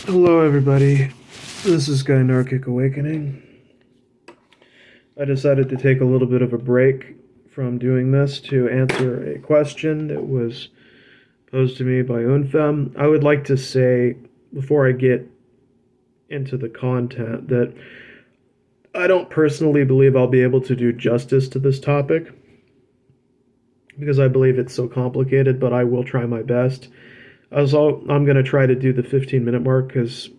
Hello, everybody. This is Gynarchy Awakening. I decided to take a little bit of a break from doing this to answer a question that was posed to me by Unfem. I would like to say, before I get into the content, that I don't personally believe I'll be able to do justice to this topic because I believe it's so complicated, but I will try my best. I'm going to try to do the 15-minute mark because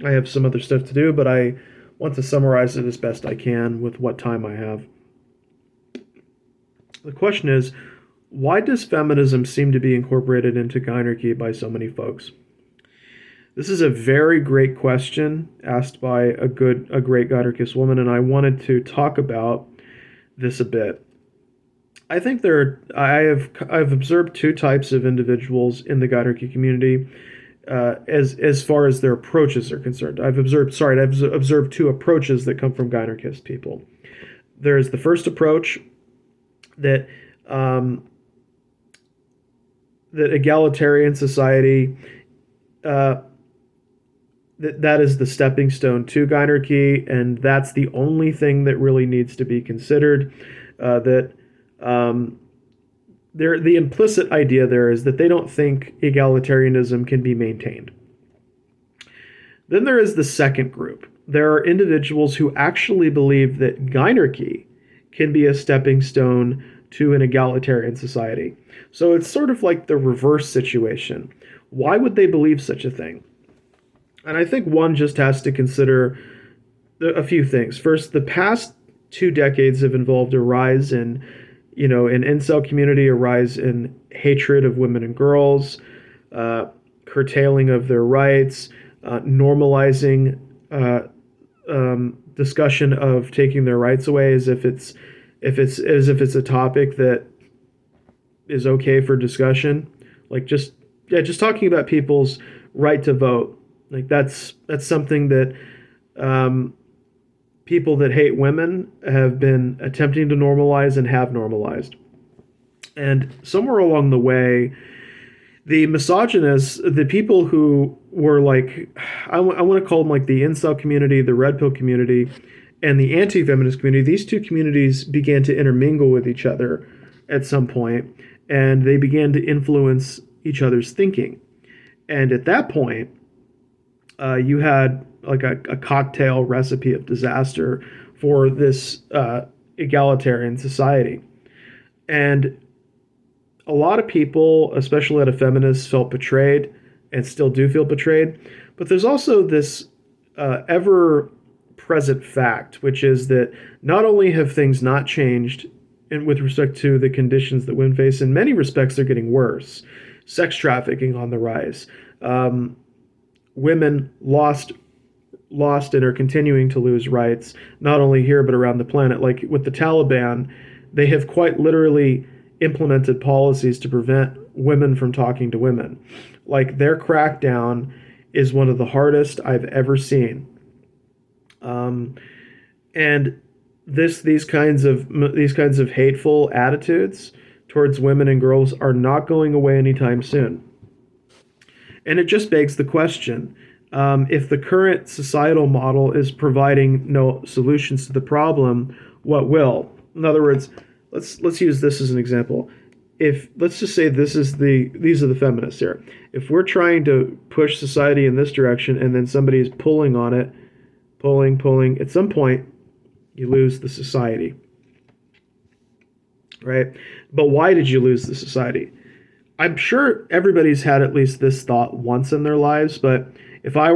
I have some other stuff to do, but I want to summarize it as best I can with what time I have. The question is, why does feminism seem to be incorporated into Gynarchy by so many folks? This is a very great question asked by a great Gynarchist woman, and I wanted to talk about this a bit. I've observed two types of individuals in the Gynarchy community as far as their approaches are concerned. I've observed two approaches that come from Gynarchist people. There's the first approach that that egalitarian society that is the stepping stone to Gynarchy, and that's the only thing that really needs to be considered. That the implicit idea there is that they don't think egalitarianism can be maintained. Then there is the second group. There are individuals who actually believe that Gynarchy can be a stepping stone to an egalitarian society. So it's sort of like the reverse situation. Why would they believe such a thing? And I think one just has to consider a few things. First, the past 2 decades have involved a rise in in incel community, a rise in hatred of women and girls, curtailing of their rights, normalizing discussion of taking their rights away as if it's a topic that is okay for discussion. Like just talking about people's right to vote. Like that's something that people that hate women have been attempting to normalize and have normalized. And somewhere along the way, the misogynists, the people who were like, I want to call them like the incel community, the red pill community, and the anti-feminist community, these two communities began to intermingle with each other at some point, and they began to influence each other's thinking. And at that point, you had like a cocktail recipe of disaster for this egalitarian society. And a lot of people, especially a lot of feminists, felt betrayed and still do feel betrayed. But there's also this ever present fact, which is that not only have things not changed with respect to the conditions that women face, in many respects, they're getting worse. Sex trafficking on the rise. Women lost and are continuing to lose rights, not only here but around the planet. Like with the Taliban, they have quite literally implemented policies to prevent women from talking to women. Like their crackdown is one of the hardest I've ever seen. And these kinds of hateful attitudes towards women and girls are not going away anytime soon. And it just begs the question, if the current societal model is providing no solutions to the problem, what will? In other words, let's use this as an example. If let's just say these are the feminists here. If we're trying to push society in this direction and then somebody is pulling on it, pulling, at some point you lose the society. Right? But why did you lose the society? I'm sure everybody's had at least this thought once in their lives, but if I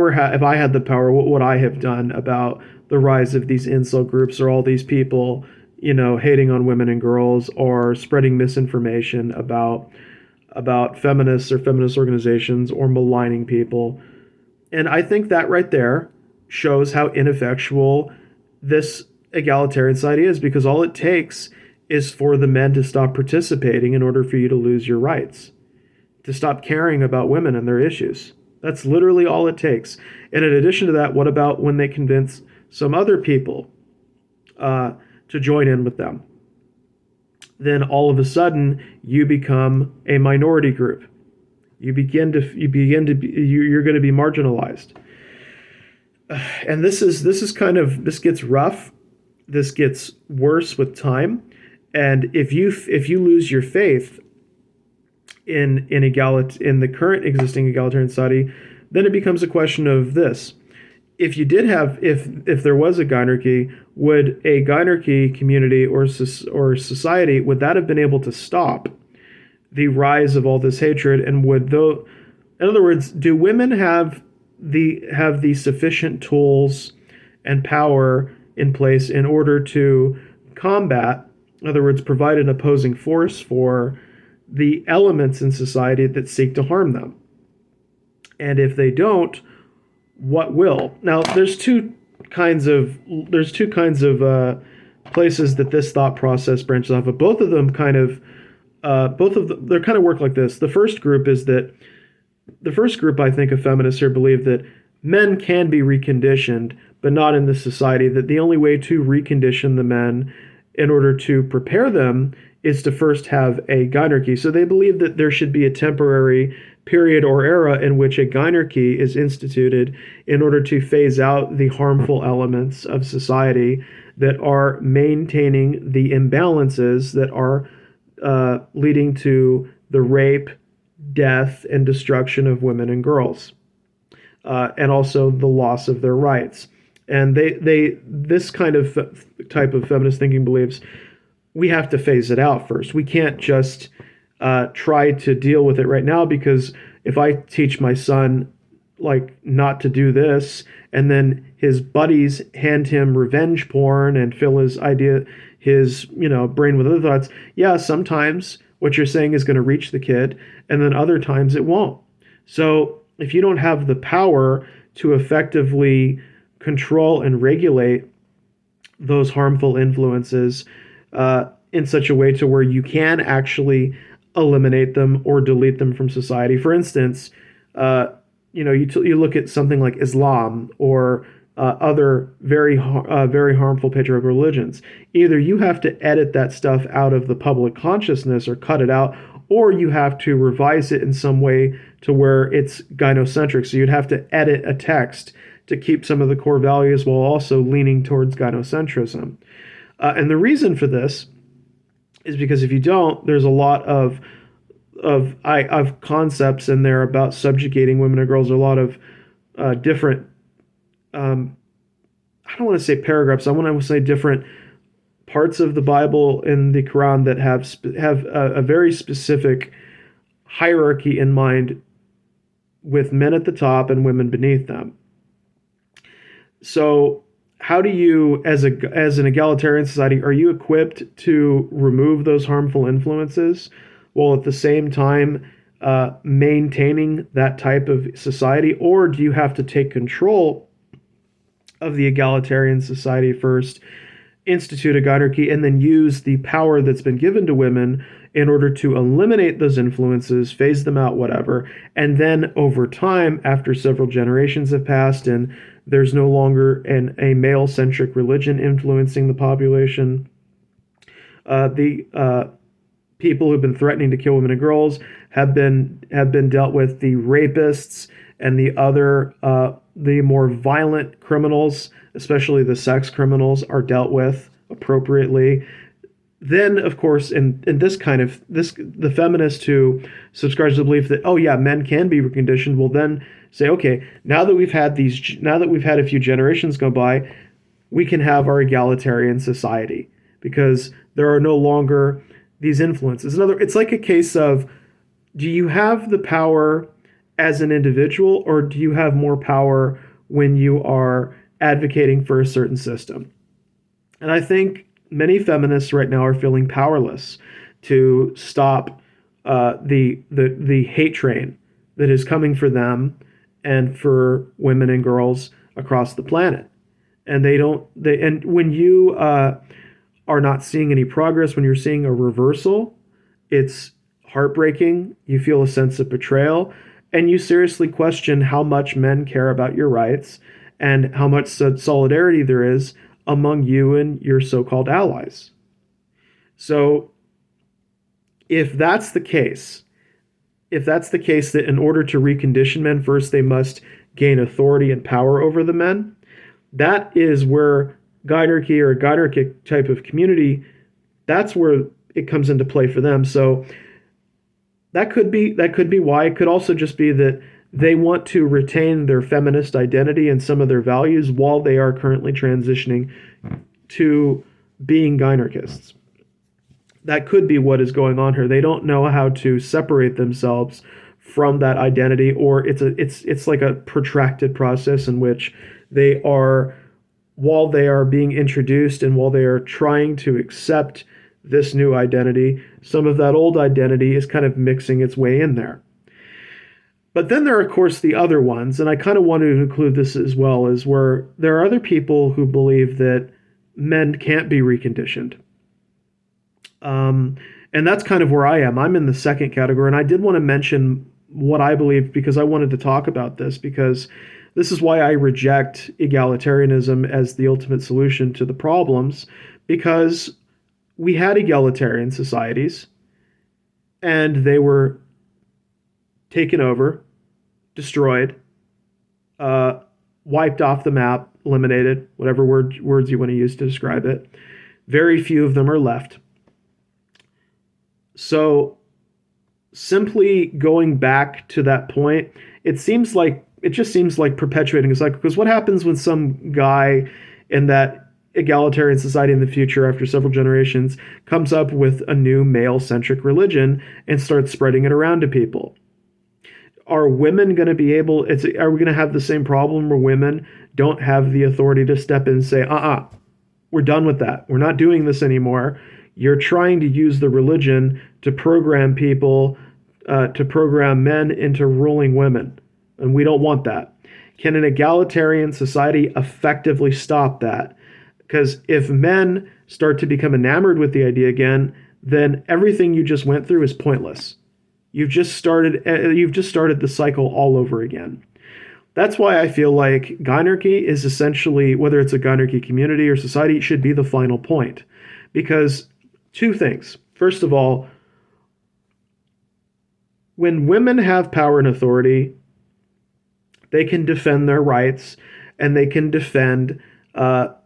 had the power, what would I have done about the rise of these incel groups or all these people, hating on women and girls or spreading misinformation about feminists or feminist organizations or maligning people? And I think that right there shows how ineffectual this egalitarian society is, because all it takes is for the men to stop participating in order for you to lose your rights, to stop caring about women and their issues. That's literally all it takes. And in addition to that, what about when they convince some other people to join in with them? Then all of a sudden you become a minority group. You're going to be marginalized. And this gets rough. This gets worse with time. And if you lose your faith in the current existing egalitarian society, then it becomes a question of this: if you did have if there was a Gynarchy, would a Gynarchy community or society, would that have been able to stop the rise of all this hatred? And would though in other words, do women have the sufficient tools and power in place in order to combat, in other words, provide an opposing force for the elements in society that seek to harm them? And if they don't, what will? Now, there's two kinds of places that this thought process branches off of. Both of them kind of both of them, they kind of work like this. The first group, I think, of feminists here believe that men can be reconditioned, but not in this society. That the only way to recondition the men in order to prepare them is to first have a Gynarchy. So they believe that there should be a temporary period or era in which a Gynarchy is instituted in order to phase out the harmful elements of society that are maintaining the imbalances that are leading to the rape, death, and destruction of women and girls, and also the loss of their rights. And this kind of type of feminist thinking believes we have to phase it out first. We can't just try to deal with it right now, because if I teach my son like not to do this, and then his buddies hand him revenge porn and fill his brain with other thoughts, yeah, sometimes what you're saying is going to reach the kid, and then other times it won't. So if you don't have the power to effectively control and regulate those harmful influences in such a way to where you can actually eliminate them or delete them from society. For instance, you look at something like Islam or other very harmful patriarchal religions. Either you have to edit that stuff out of the public consciousness or cut it out, or you have to revise it in some way to where it's gynocentric. So you'd have to edit a text to keep some of the core values while also leaning towards gynocentrism. And the reason for this is because if you don't, there's a lot of concepts in there about subjugating women and girls. A lot of different I don't want to say paragraphs. I want to say different parts of the Bible in the Quran that have a very specific hierarchy in mind, with men at the top and women beneath them. So how do you, as an egalitarian society, are you equipped to remove those harmful influences while at the same time maintaining that type of society? Or do you have to take control of the egalitarian society first, institute a Gynarchy, and then use the power that's been given to women in order to eliminate those influences, phase them out, whatever, and then over time, after several generations have passed and there's no longer a male-centric religion influencing the population, the people who've been threatening to kill women and girls have been dealt with. The rapists and the other the more violent criminals, especially the sex criminals, are dealt with appropriately. Then, of course, in the feminist who subscribes to the belief that, oh yeah, men can be reconditioned, will then say, okay, now that we've had a few generations go by, we can have our egalitarian society because there are no longer these influences. It's like a case of, do you have the power as an individual, or do you have more power when you are advocating for a certain system? And I think many feminists right now are feeling powerless to stop the hate train that is coming for them and for women and girls across the planet. And and when you are not seeing any progress, when you're seeing a reversal, it's heartbreaking. You feel a sense of betrayal, and you seriously question how much men care about your rights and how much solidarity there is among you and your so-called allies. So if that's the case that in order to recondition men, first they must gain authority and power over the men, That is where Gynarchy or a Gynarchic type of community, that's where it comes into play for them. So that could be why. It could also just be that they want to retain their feminist identity and some of their values while they are currently transitioning to being Gynarchists. That could be what is going on here. They don't know how to separate themselves from that identity, or it's like a protracted process in which they are, while they are being introduced and while they are trying to accept this new identity, some of that old identity is kind of mixing its way in there. But then there are, of course, the other ones, and I kind of wanted to include this as well, is where there are other people who believe that men can't be reconditioned. Um, and that's kind of where I am. I'm in the second category, and I did want to mention what I believe because I wanted to talk about this because this is why I reject egalitarianism as the ultimate solution to the problems because we had egalitarian societies and they were taken over, destroyed, uh, wiped off the map, eliminated, whatever words you want to use to describe it. Very few of them are left. So simply going back to that point, it just seems like perpetuating a cycle. Because what happens when some guy in that egalitarian society in the future, after several generations, comes up with a new male-centric religion and starts spreading it around to people? Are women going to be able? Are we going to have the same problem where women don't have the authority to step in and say, we're done with that. We're not doing this anymore. You're trying to use the religion to program people, to program men into ruling women. And we don't want that. Can an egalitarian society effectively stop that? Because if men start to become enamored with the idea again, then everything you just went through is pointless. You've just started the cycle all over again. That's why I feel like Gynarchy is essentially, whether it's a Gynarchy community or society, should be the final point. Because two things. First of all, when women have power and authority, they can defend their rights and they can defend the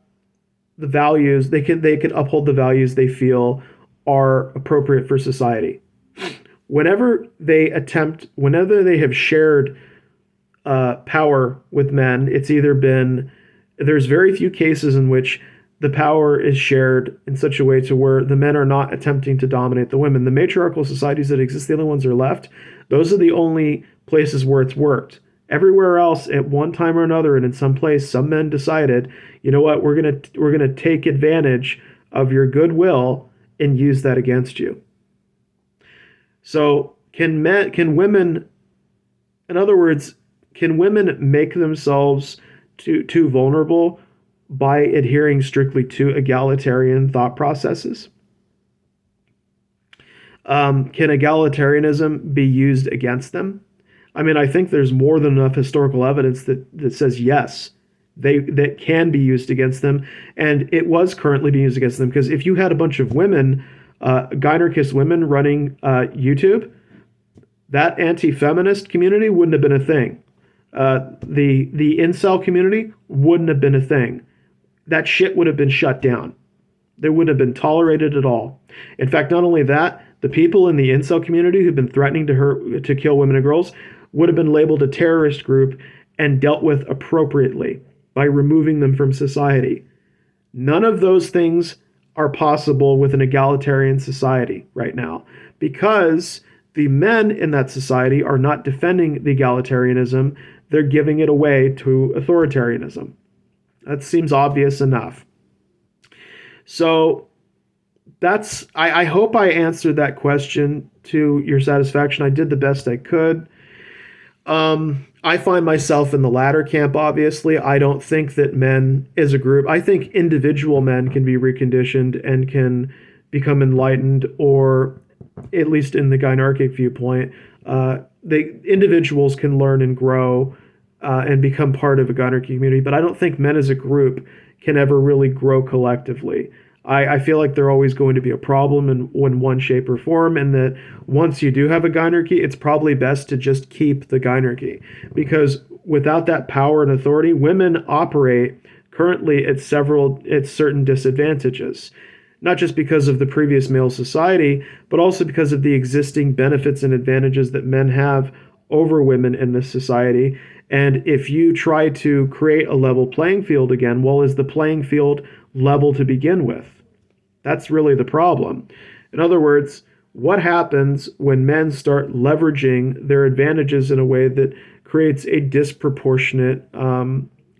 values. They can uphold the values they feel are appropriate for society. Whenever they have shared power with men, it's either been, there's very few cases in which the power is shared in such a way to where the men are not attempting to dominate the women. The matriarchal societies that exist, the only ones that are left, those are the only places where it's worked. Everywhere else, at one time or another, and in some place, some men decided, you know what, we're gonna take advantage of your goodwill and use that against you. So can women, in other words, can women make themselves too vulnerable by adhering strictly to egalitarian thought processes? Can egalitarianism be used against them? I mean, I think there's more than enough historical evidence that says yes, that can be used against them, and it was currently being used against them. Because if you had a bunch of women, Gynarchist women running that anti-feminist community wouldn't have been a thing. The incel community wouldn't have been a thing. That shit would have been shut down. They wouldn't have been tolerated at all. In fact, not only that, the people in the incel community who've been threatening to kill women and girls would have been labeled a terrorist group and dealt with appropriately by removing them from society. None of those things are possible with an egalitarian society right now because the men in that society are not defending the egalitarianism, they're giving it away to authoritarianism. That seems obvious enough. So I hope I answered that question to your satisfaction. I did the best I could. I find myself in the latter camp, obviously. I don't think that men as a group, I think individual men can be reconditioned and can become enlightened, or at least in the Gynarchic viewpoint, the individuals can learn and grow and become part of a Gynarchy community. But I don't think men as a group can ever really grow collectively. I feel like they're always going to be a problem in one shape or form, and that once you do have a Gynarchy, it's probably best to just keep the Gynarchy. Because without that power and authority, women operate currently it's certain disadvantages, not just because of the previous male society, but also because of the existing benefits and advantages that men have over women in this society. And if you try to create a level playing field again, well, is the playing field level to begin with? That's really the problem. In other words, what happens when men start leveraging their advantages in a way that creates a disproportionate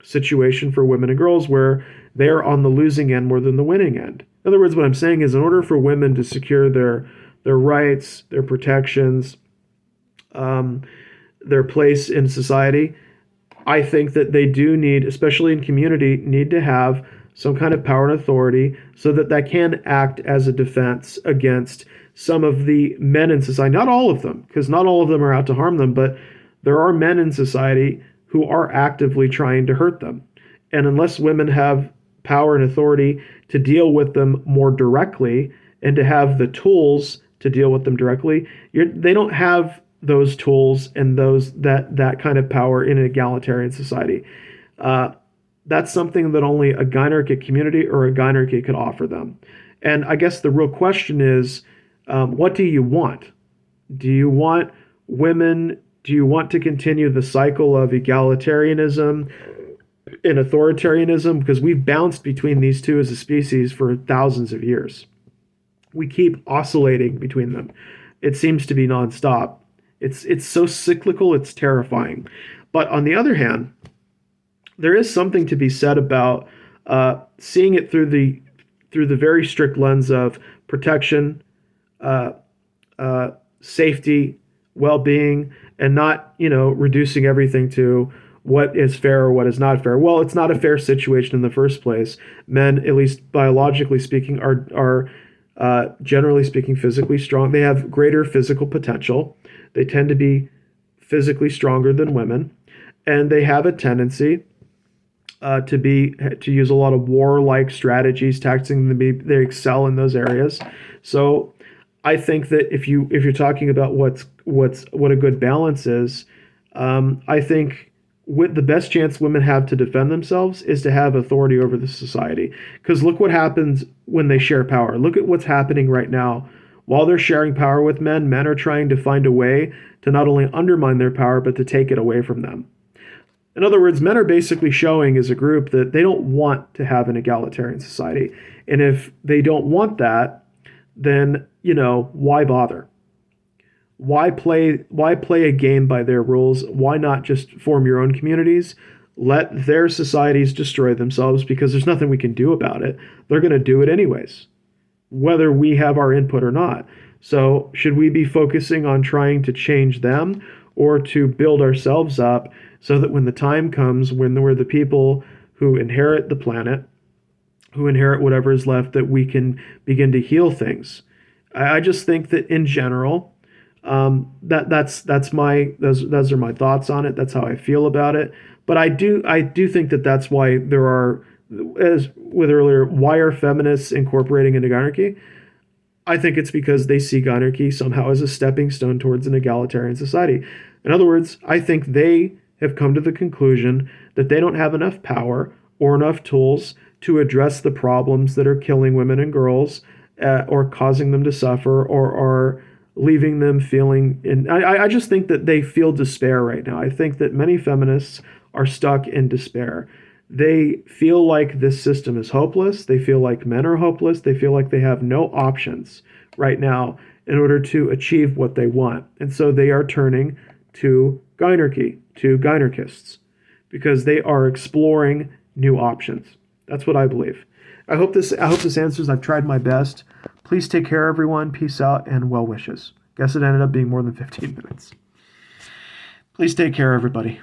situation for women and girls where they're on the losing end more than the winning end? In other words, what I'm saying is, in order for women to secure their rights, their protections, their place in society, I think that they do need, especially in community, need to have some kind of power and authority so that that can act as a defense against some of the men in society. Not all of them, because not all of them are out to harm them, but there are men in society who are actively trying to hurt them. And unless women have power and authority to deal with them more directly and to have the tools to deal with them directly, they don't have those tools and that kind of power in an egalitarian society. That's something that only a Gynarchy community or a Gynarchy could offer them. And I guess the real question is, what do you want? Do you want women? Do you want to continue the cycle of egalitarianism and authoritarianism? Because we've bounced between these two as a species for thousands of years. We keep oscillating between them. It seems to be nonstop. It's so cyclical, it's terrifying. But on the other hand, there is something to be said about seeing it through the very strict lens of protection, safety, well-being, and not reducing everything to what is fair or what is not fair. Well, it's not a fair situation in the first place. Men, at least biologically speaking, are generally speaking physically strong. They have greater physical potential. They tend to be physically stronger than women, and they have a tendency to use a lot of warlike strategies, tactics. They excel in those areas. So I think that if you're talking about what a good balance is, I think with the best chance women have to defend themselves is to have authority over the society. Because look what happens when they share power. Look at what's happening right now. While they're sharing power with men are trying to find a way to not only undermine their power, but to take it away from them. In other words, men are basically showing as a group that they don't want to have an egalitarian society. And if they don't want that, then, why bother? Why play a game by their rules? Why not just form your own communities? Let their societies destroy themselves, because there's nothing we can do about it. They're going to do it anyways, whether we have our input or not. So should we be focusing on trying to change them or to build ourselves up so that when the time comes, when we're the people who inherit the planet, who inherit whatever is left, that we can begin to heal things? I just think that in general, those are my thoughts on it. That's how I feel about it. But I do think that that's why there are, as with earlier, why are feminists incorporating into Gynarchy? I think it's because they see Gynarchy somehow as a stepping stone towards an egalitarian society. In other words, I think they have come to the conclusion that they don't have enough power or enough tools to address the problems that are killing women and girls, or causing them to suffer, or are leaving them feeling. And I just think that they feel despair right now. I think that many feminists are stuck in despair. They feel like this system is hopeless. They feel like men are hopeless. They feel like they have no options right now in order to achieve what they want. And so they are turning to Gynarchy, to Gynarchists, because they are exploring new options. That's what I believe. I hope this answers. I've tried my best. Please take care, everyone. Peace out and well wishes. Guess it ended up being more than 15 minutes. Please take care, everybody.